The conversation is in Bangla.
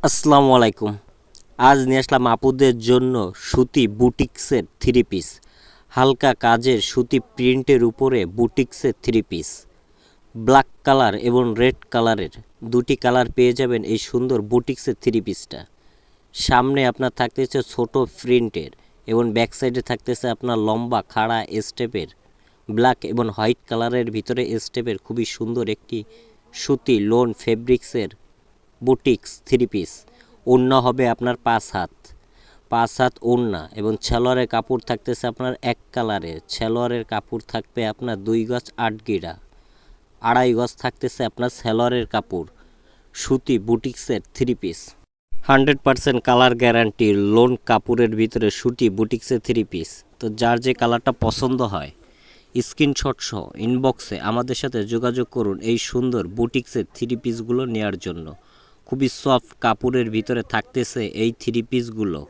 আসসালামু আলাইকুম। আজ নিয়ে আসলাম আপুদের জন্য সুতি বুটিক্সের থ্রি পিস। হালকা কাজের সুতি প্রিন্টের উপরে বুটিক্সের থ্রি পিস। ব্ল্যাক কালার এবং রেড কালারের দুটি কালার পেয়ে যাবেন এই সুন্দর বুটিক্সের থ্রি পিসটা। সামনে আপনার থাকতেছে ছোট প্রিন্টের এবং ব্যাক সাইডে থাকতেছে আপনার লম্বা খাড়া স্টেপের ব্ল্যাক এবং হোয়াইট কালারের ভিতরে স্টেপের খুবই সুন্দর একটি সুতি লোন ফেব্রিক্সের বুটিক্স থ্রি পিস। ওড়না হবে আপনার 5 হাত, 5 হাত ওড়না এবং সালোয়ারের কাপড় থাকতেছে আপনার এক কালারের। সালোয়ারের কাপড় থাকবে আপনার 2 গজ 8 গিরা, 2.5 গজ থাকতেছে আপনার সালোয়ারের কাপড়। সুতি বুটিক্সের three piece, 100% colour guarantee loan কাপড়ের ভিতরে সুতি বুটিক্সের থ্রি পিস। তো যার যে কালারটা পছন্দ হয় স্ক্রিনশট সহ ইনবক্সে আমাদের সাথে যোগাযোগ করুন এই সুন্দর বুটিক্সের থ্রি পিসগুলো নেওয়ার জন্য। খুবই সফট কাপড়ের ভিতরে থাকতেছে এই থ্রি পিসগুলো।